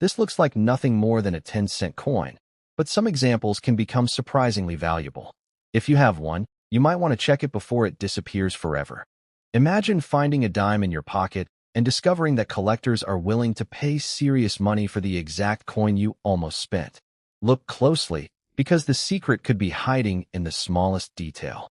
This looks like nothing more than a 10-cent coin, but some examples can become surprisingly valuable. If you have one, you might want to check it before it disappears forever. Imagine finding a dime in your pocket and discovering that collectors are willing to pay serious money for the exact coin you almost spent. Look closely, because the secret could be hiding in the smallest detail.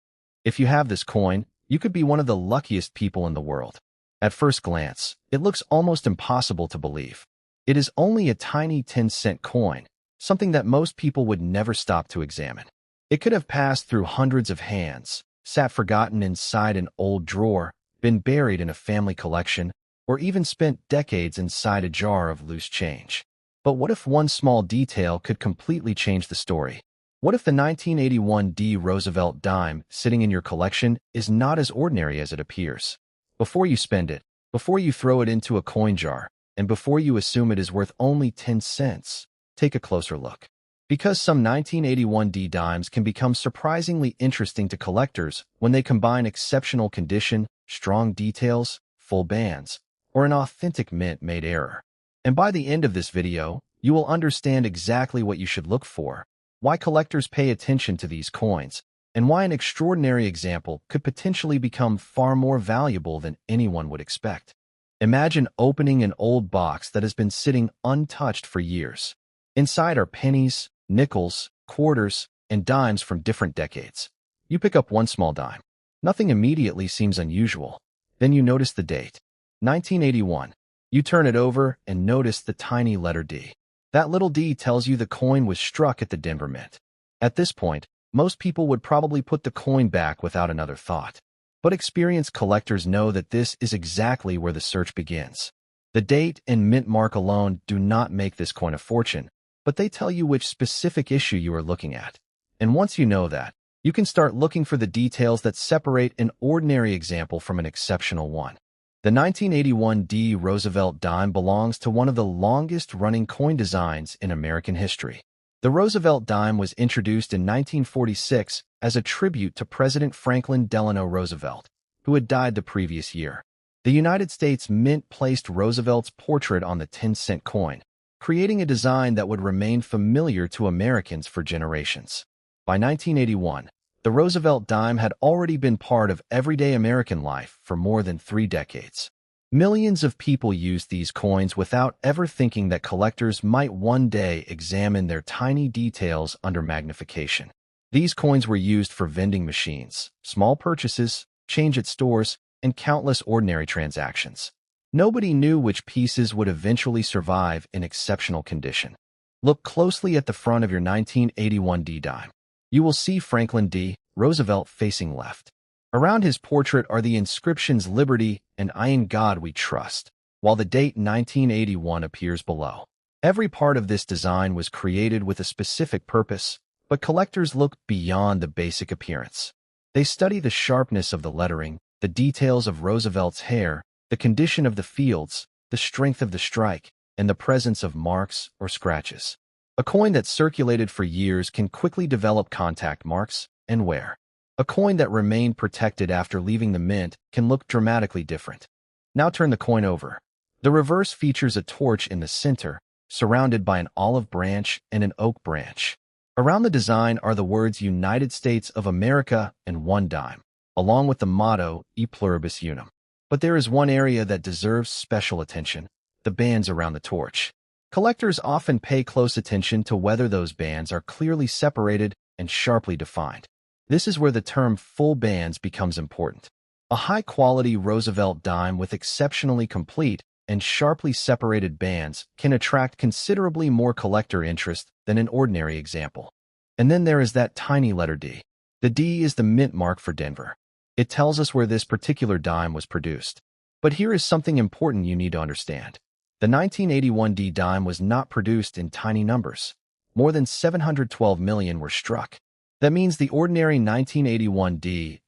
If you have this coin, you could be one of the luckiest people in the world. At first glance, it looks almost impossible to believe. It is only a tiny 10-cent coin, something that most people would never stop to examine. It could have passed through hundreds of hands, sat forgotten inside an old drawer, been buried in a family collection, or even spent decades inside a jar of loose change. But what if one small detail could completely change the story? What if the 1981 Roosevelt dime sitting in your collection is not as ordinary as it appears? Before you spend it, before you throw it into a coin jar, and before you assume it is worth only 10 cents, take a closer look. Because some 1981 dimes can become surprisingly interesting to collectors when they combine exceptional condition, strong details, full bands, or an authentic mint-made error. And by the end of this video, you will understand exactly what you should look for, why collectors pay attention to these coins, and why an extraordinary example could potentially become far more valuable than anyone would expect. Imagine opening an old box that has been sitting untouched for years. Inside are pennies, nickels, quarters, and dimes from different decades. You pick up one small dime. Nothing immediately seems unusual. Then you notice the date, 1981. You turn it over and notice the tiny letter D. That little D tells you the coin was struck at the Denver Mint. At this point, most people would probably put the coin back without another thought. But experienced collectors know that this is exactly where the search begins. The date and mint mark alone do not make this coin a fortune, but they tell you which specific issue you are looking at. And once you know that, you can start looking for the details that separate an ordinary example from an exceptional one. The 1981 Roosevelt dime belongs to one of the longest-running coin designs in American history. The Roosevelt dime was introduced in 1946 as a tribute to President Franklin Delano Roosevelt, who had died the previous year. The United States Mint placed Roosevelt's portrait on the 10-cent coin, creating a design that would remain familiar to Americans for generations. By 1981, the Roosevelt dime had already been part of everyday American life for more than 3 decades. Millions of people used these coins without ever thinking that collectors might one day examine their tiny details under magnification. These coins were used for vending machines, small purchases, change at stores, and countless ordinary transactions. Nobody knew which pieces would eventually survive in exceptional condition. Look closely at the front of your 1981 dime. You will see Franklin D. Roosevelt facing left. Around his portrait are the inscriptions Liberty and I in God We Trust, while the date 1981 appears below. Every part of this design was created with a specific purpose, but collectors look beyond the basic appearance. They study the sharpness of the lettering, the details of Roosevelt's hair, the condition of the fields, the strength of the strike, and the presence of marks or scratches. A coin that circulated for years can quickly develop contact marks and wear. A coin that remained protected after leaving the mint can look dramatically different. Now turn the coin over. The reverse features a torch in the center, surrounded by an olive branch and an oak branch. Around the design are the words United States of America and 1 dime, along with the motto E Pluribus Unum. But there is one area that deserves special attention: the bands around the torch. Collectors often pay close attention to whether those bands are clearly separated and sharply defined. This is where the term full bands becomes important. A high-quality Roosevelt dime with exceptionally complete and sharply separated bands can attract considerably more collector interest than an ordinary example. And then there is that tiny letter D. The D is the mint mark for Denver. It tells us where this particular dime was produced. But here is something important you need to understand. The 1981 dime was not produced in tiny numbers. More than 712 million were struck. That means the ordinary 1981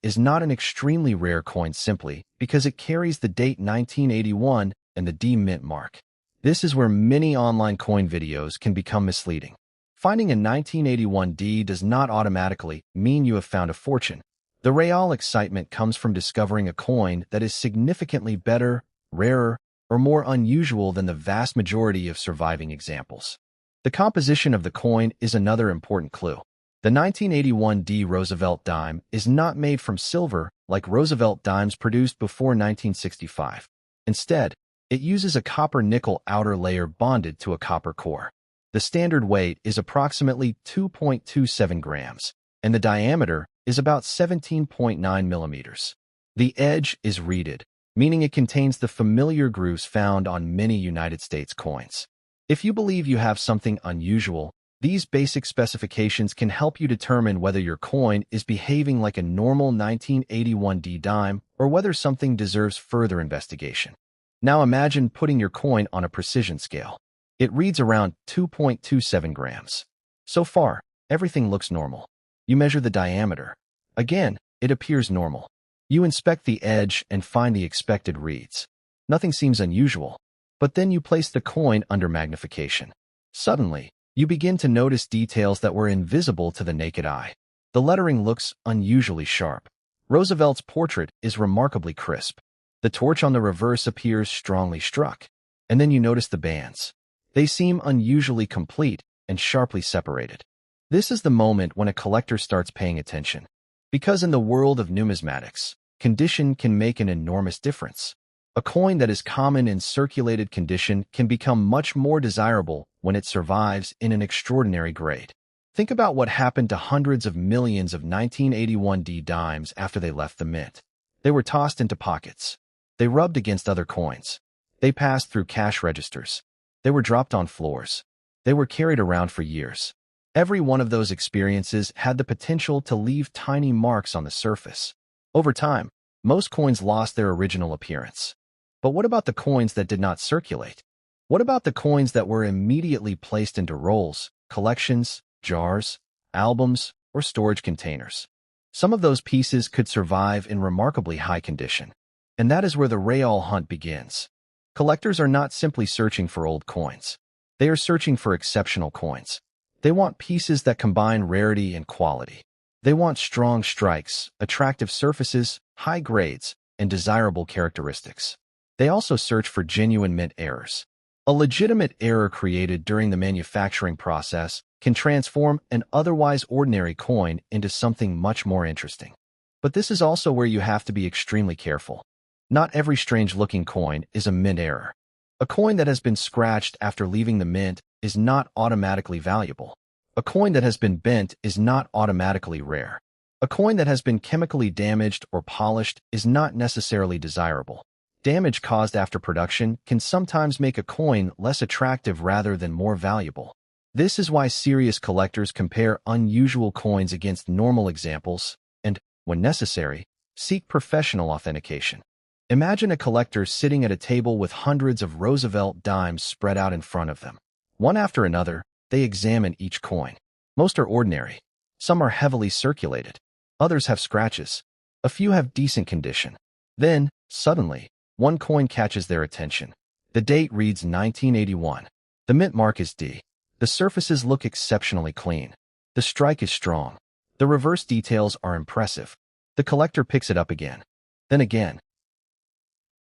is not an extremely rare coin simply because it carries the date 1981 and the D mint mark. This is where many online coin videos can become misleading. Finding a 1981 does not automatically mean you have found a fortune. The real excitement comes from discovering a coin that is significantly better, rarer, or more unusual than the vast majority of surviving examples. The composition of the coin is another important clue. The 1981 D Roosevelt dime is not made from silver like Roosevelt dimes produced before 1965. Instead, it uses a copper-nickel outer layer bonded to a copper core. The standard weight is approximately 2.27 grams, and the diameter is about 17.9 millimeters. The edge is reeded, meaning it contains the familiar grooves found on many United States coins. If you believe you have something unusual, these basic specifications can help you determine whether your coin is behaving like a normal 1981 D dime or whether something deserves further investigation. Now imagine putting your coin on a precision scale. It reads around 2.27 grams. So far, everything looks normal. You measure the diameter. Again, it appears normal. You inspect the edge and find the expected reads. Nothing seems unusual. But then you place the coin under magnification. Suddenly, you begin to notice details that were invisible to the naked eye. The lettering looks unusually sharp. Roosevelt's portrait is remarkably crisp. The torch on the reverse appears strongly struck. And then you notice the bands. They seem unusually complete and sharply separated. This is the moment when a collector starts paying attention. Because in the world of numismatics, condition can make an enormous difference. A coin that is common in circulated condition can become much more desirable when it survives in an extraordinary grade. Think about what happened to hundreds of millions of 1981 D dimes after they left the mint. They were tossed into pockets. They rubbed against other coins. They passed through cash registers. They were dropped on floors. They were carried around for years. Every one of those experiences had the potential to leave tiny marks on the surface. Over time, most coins lost their original appearance. But what about the coins that did not circulate? What about the coins that were immediately placed into rolls, collections, jars, albums, or storage containers? Some of those pieces could survive in remarkably high condition. And that is where the Royale hunt begins. Collectors are not simply searching for old coins. They are searching for exceptional coins. They want pieces that combine rarity and quality. They want strong strikes, attractive surfaces, high grades, and desirable characteristics. They also search for genuine mint errors. A legitimate error created during the manufacturing process can transform an otherwise ordinary coin into something much more interesting. But this is also where you have to be extremely careful. Not every strange-looking coin is a mint error. A coin that has been scratched after leaving the mint is not automatically valuable. A coin that has been bent is not automatically rare. A coin that has been chemically damaged or polished is not necessarily desirable. Damage caused after production can sometimes make a coin less attractive rather than more valuable. This is why serious collectors compare unusual coins against normal examples and, when necessary, seek professional authentication. Imagine a collector sitting at a table with hundreds of Roosevelt dimes spread out in front of them. One after another, they examine each coin. Most are ordinary. Some are heavily circulated. Others have scratches. A few have decent condition. Then, suddenly, one coin catches their attention. The date reads 1981. The mint mark is D. The surfaces look exceptionally clean. The strike is strong. The reverse details are impressive. The collector picks it up again. Then again.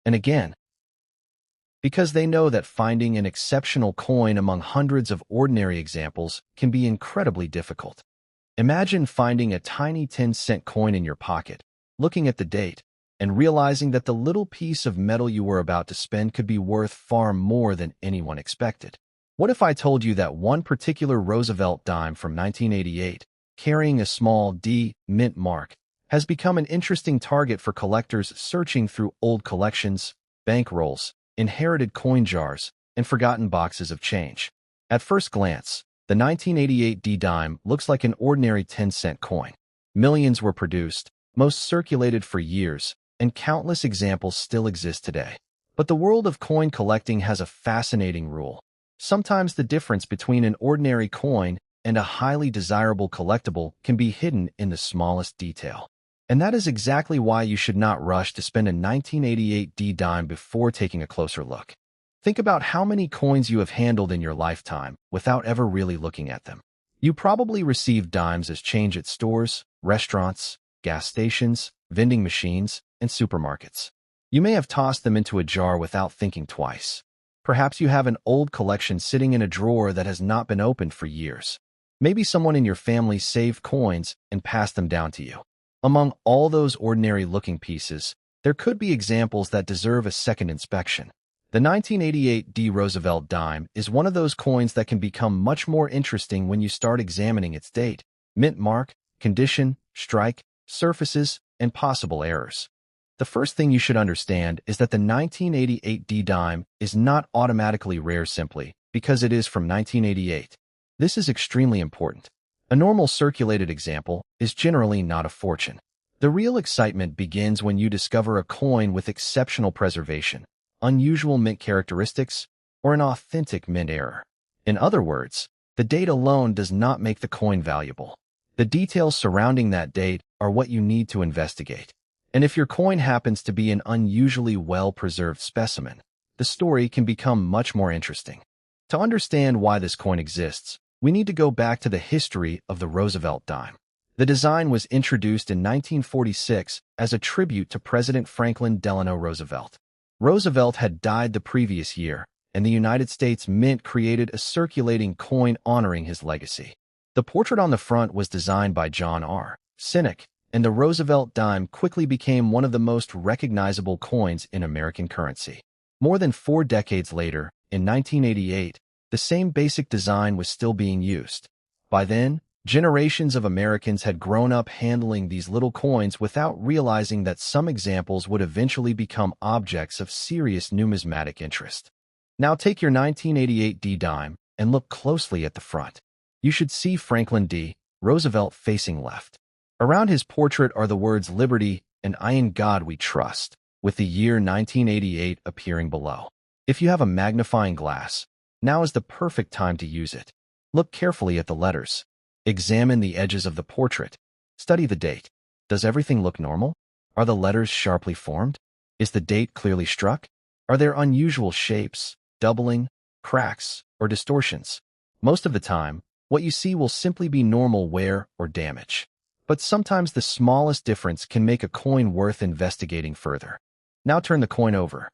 And again. Because they know that finding an exceptional coin among hundreds of ordinary examples can be incredibly difficult. Imagine finding a tiny 10-cent coin in your pocket, looking at the date, and realizing that the little piece of metal you were about to spend could be worth far more than anyone expected. What if I told you that one particular Roosevelt dime from 1988, carrying a small D mint mark, has become an interesting target for collectors searching through old collections, bankrolls, inherited coin jars, and forgotten boxes of change? At first glance, the 1988 D dime looks like an ordinary 10-cent coin. Millions were produced, most circulated for years, and countless examples still exist today. But the world of coin collecting has a fascinating rule. Sometimes the difference between an ordinary coin and a highly desirable collectible can be hidden in the smallest detail. And that is exactly why you should not rush to spend a 1988 D dime before taking a closer look. Think about how many coins you have handled in your lifetime without ever really looking at them. You probably received dimes as change at stores, restaurants, gas stations, vending machines, and supermarkets. You may have tossed them into a jar without thinking twice. Perhaps you have an old collection sitting in a drawer that has not been opened for years. Maybe someone in your family saved coins and passed them down to you. Among all those ordinary-looking pieces, there could be examples that deserve a second inspection. The 1988 D. Roosevelt dime is one of those coins that can become much more interesting when you start examining its date, mint mark, condition, strike, surfaces, and possible errors. The first thing you should understand is that the 1988 D dime is not automatically rare simply because it is from 1988. This is extremely important. A normal circulated example is generally not a fortune. The real excitement begins when you discover a coin with exceptional preservation, unusual mint characteristics, or an authentic mint error. In other words, the date alone does not make the coin valuable. The details surrounding that date are what you need to investigate. And if your coin happens to be an unusually well-preserved specimen, the story can become much more interesting. To understand why this coin exists, we need to go back to the history of the Roosevelt dime. The design was introduced in 1946 as a tribute to President Franklin Delano Roosevelt. Roosevelt had died the previous year, and the United States Mint created a circulating coin honoring his legacy. The portrait on the front was designed by John R. Sinek, and the Roosevelt dime quickly became one of the most recognizable coins in American currency. More than 4 decades later, in 1988, the same basic design was still being used. By then, generations of Americans had grown up handling these little coins without realizing that some examples would eventually become objects of serious numismatic interest. Now take your 1988 D dime and look closely at the front. You should see Franklin D. Roosevelt facing left. Around his portrait are the words Liberty and I in God We Trust, with the year 1988 appearing below. If you have a magnifying glass, now is the perfect time to use it. Look carefully at the letters. Examine the edges of the portrait. Study the date. Does everything look normal? Are the letters sharply formed? Is the date clearly struck? Are there unusual shapes, doubling, cracks, or distortions? Most of the time, what you see will simply be normal wear or damage. But sometimes the smallest difference can make a coin worth investigating further. Now turn the coin over.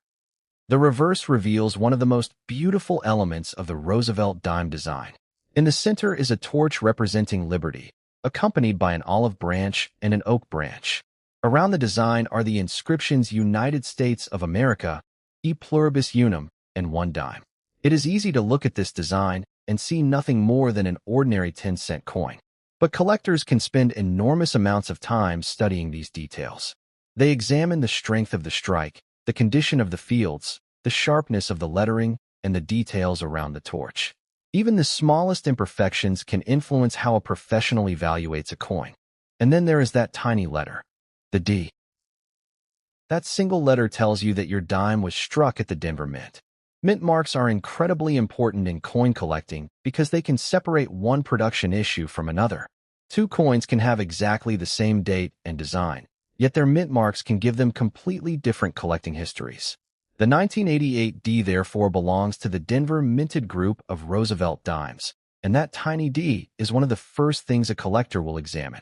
The reverse reveals one of the most beautiful elements of the Roosevelt dime design. In the center is a torch representing liberty, accompanied by an olive branch and an oak branch. Around the design are the inscriptions United States of America, E Pluribus Unum, and 1 dime. It is easy to look at this design and see nothing more than an ordinary 10-cent coin. But collectors can spend enormous amounts of time studying these details. They examine the strength of the strike, the condition of the fields, the sharpness of the lettering, and the details around the torch. Even the smallest imperfections can influence how a professional evaluates a coin. And then there is that tiny letter, the D. That single letter tells you that your dime was struck at the Denver Mint. Mint marks are incredibly important in coin collecting because they can separate one production issue from another. 2 coins can have exactly the same date and design, yet their mint marks can give them completely different collecting histories. The 1988 D therefore belongs to the Denver minted group of Roosevelt dimes, and that tiny D is one of the first things a collector will examine.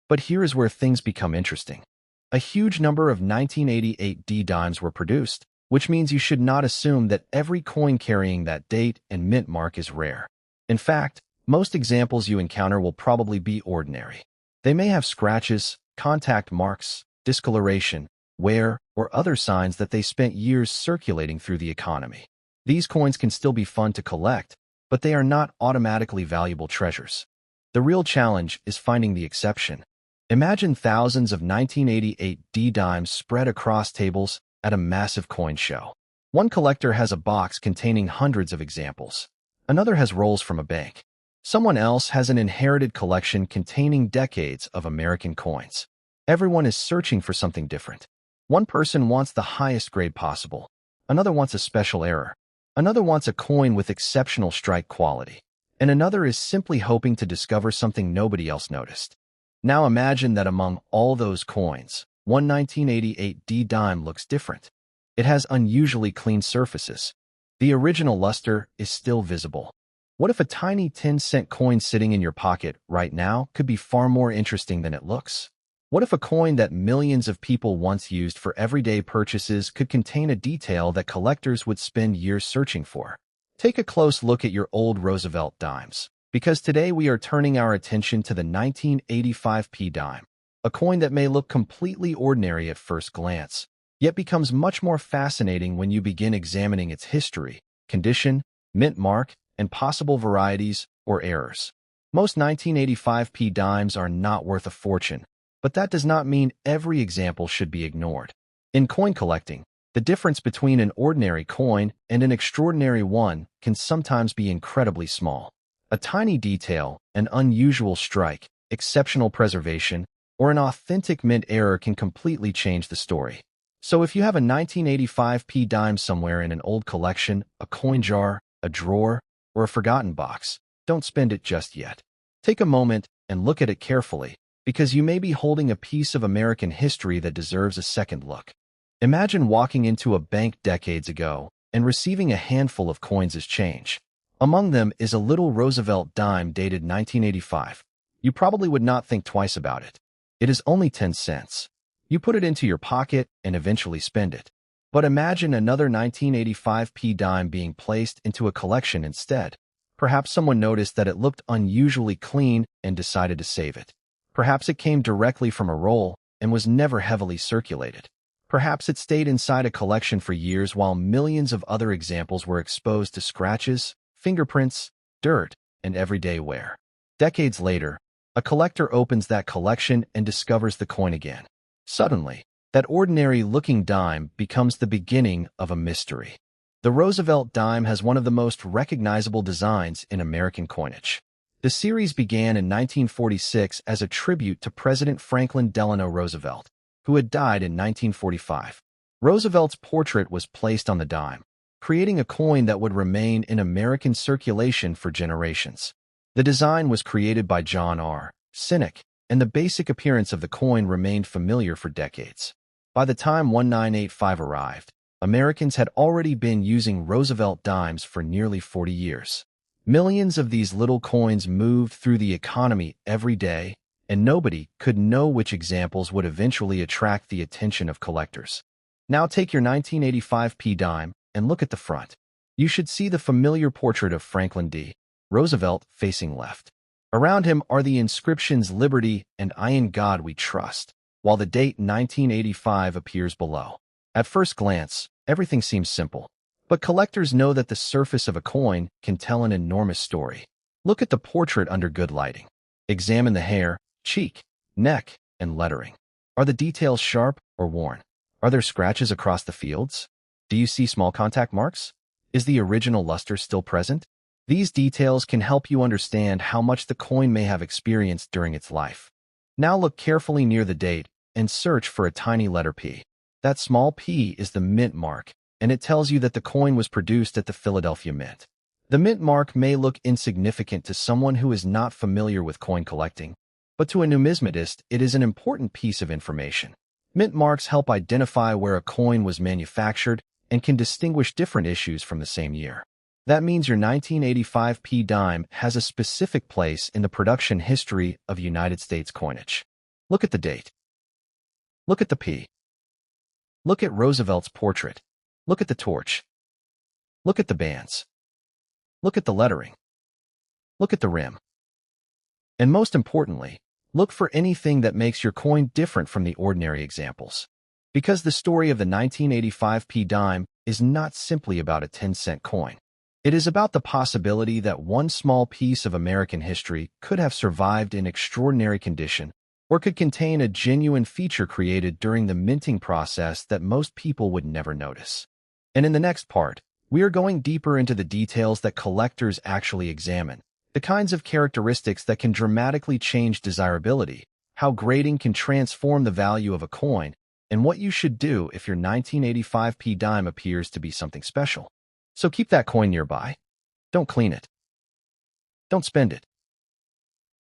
But here is where things become interesting. A huge number of 1988 D dimes were produced, which means you should not assume that every coin carrying that date and mint mark is rare. In fact, most examples you encounter will probably be ordinary. They may have scratches, contact marks, discoloration, wear, or other signs that they spent years circulating through the economy. These coins can still be fun to collect, but they are not automatically valuable treasures. The real challenge is finding the exception. Imagine thousands of 1988 D dimes spread across tables at a massive coin show. One collector has a box containing hundreds of examples. Another has rolls from a bank. Someone else has an inherited collection containing decades of American coins. Everyone is searching for something different. One person wants the highest grade possible. Another wants a special error. Another wants a coin with exceptional strike quality. And another is simply hoping to discover something nobody else noticed. Now imagine that among all those coins, one 1988 D dime looks different. It has unusually clean surfaces. The original luster is still visible. What if a tiny 10-cent coin sitting in your pocket right now could be far more interesting than it looks? What if a coin that millions of people once used for everyday purchases could contain a detail that collectors would spend years searching for? Take a close look at your old Roosevelt dimes, because today we are turning our attention to the 1985p dime, a coin that may look completely ordinary at first glance, yet becomes much more fascinating when you begin examining its history, condition, mint mark, and possible varieties or errors. Most 1985p dimes are not worth a fortune, but that does not mean every example should be ignored. In coin collecting, the difference between an ordinary coin and an extraordinary one can sometimes be incredibly small. A tiny detail, an unusual strike, exceptional preservation, or an authentic mint error can completely change the story. So if you have a 1985p dime somewhere in an old collection, a coin jar, a drawer, or a forgotten box, don't spend it just yet. Take a moment and look at it carefully, because you may be holding a piece of American history that deserves a second look. Imagine walking into a bank decades ago and receiving a handful of coins as change. Among them is a little Roosevelt dime dated 1985. You probably would not think twice about it. It is only 10 cents. You put it into your pocket and eventually spend it. But imagine another 1985p dime being placed into a collection instead. Perhaps someone noticed that it looked unusually clean and decided to save it. Perhaps it came directly from a roll and was never heavily circulated. Perhaps it stayed inside a collection for years while millions of other examples were exposed to scratches, fingerprints, dirt, and everyday wear. Decades later, a collector opens that collection and discovers the coin again. Suddenly, that ordinary-looking dime becomes the beginning of a mystery. The Roosevelt dime has one of the most recognizable designs in American coinage. The series began in 1946 as a tribute to President Franklin Delano Roosevelt, who had died in 1945. Roosevelt's portrait was placed on the dime, creating a coin that would remain in American circulation for generations. The design was created by John R. Sinek, and the basic appearance of the coin remained familiar for decades. By the time 1985 arrived, Americans had already been using Roosevelt dimes for nearly 40 years. Millions of these little coins moved through the economy every day, and nobody could know which examples would eventually attract the attention of collectors. Now take your 1985p dime and look at the front. You should see the familiar portrait of Franklin D. Roosevelt facing left. Around him are the inscriptions "Liberty" and "I in God We Trust," while the date 1985 appears below. At first glance, everything seems simple. But collectors know that the surface of a coin can tell an enormous story. Look at the portrait under good lighting. Examine the hair, cheek, neck, and lettering. Are the details sharp or worn? Are there scratches across the fields? Do you see small contact marks? Is the original luster still present? These details can help you understand how much the coin may have experienced during its life. Now look carefully near the date and search for a tiny letter P. That small P is the mint mark, and it tells you that the coin was produced at the Philadelphia Mint. The mint mark may look insignificant to someone who is not familiar with coin collecting, but to a numismatist, it is an important piece of information. Mint marks help identify where a coin was manufactured and can distinguish different issues from the same year. That means your 1985p dime has a specific place in the production history of United States coinage. Look at the date. Look at the P. Look at Roosevelt's portrait. Look at the torch. Look at the bands. Look at the lettering. Look at the rim. And most importantly, look for anything that makes your coin different from the ordinary examples. Because the story of the 1985p dime is not simply about a 10-cent coin. It is about the possibility that one small piece of American history could have survived in extraordinary condition, or could contain a genuine feature created during the minting process that most people would never notice. And in the next part, we are going deeper into the details that collectors actually examine, the kinds of characteristics that can dramatically change desirability, how grading can transform the value of a coin, and what you should do if your 1985p dime appears to be something special. So keep that coin nearby. Don't clean it. Don't spend it.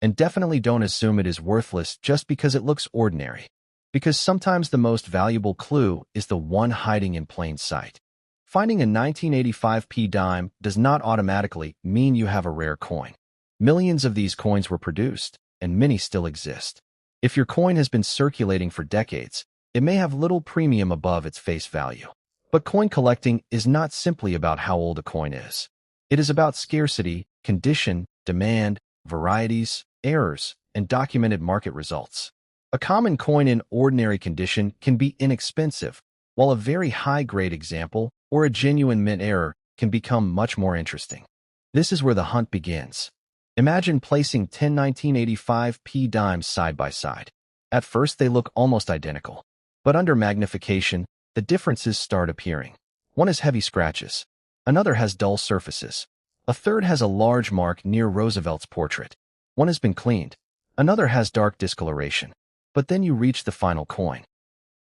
And definitely don't assume it is worthless just because it looks ordinary, because sometimes the most valuable clue is the one hiding in plain sight. Finding a 1985p dime does not automatically mean you have a rare coin. Millions of these coins were produced, and many still exist. If your coin has been circulating for decades, it may have little premium above its face value. But coin collecting is not simply about how old a coin is. It is about scarcity, condition, demand, varieties, errors, and documented market results. A common coin in ordinary condition can be inexpensive, while a very high-grade example or a genuine mint error can become much more interesting. This is where the hunt begins. Imagine placing 10 1985p dimes side by side. At first, they look almost identical. But under magnification, the differences start appearing. One has heavy scratches. Another has dull surfaces. A third has a large mark near Roosevelt's portrait. One has been cleaned. Another has dark discoloration. But then you reach the final coin.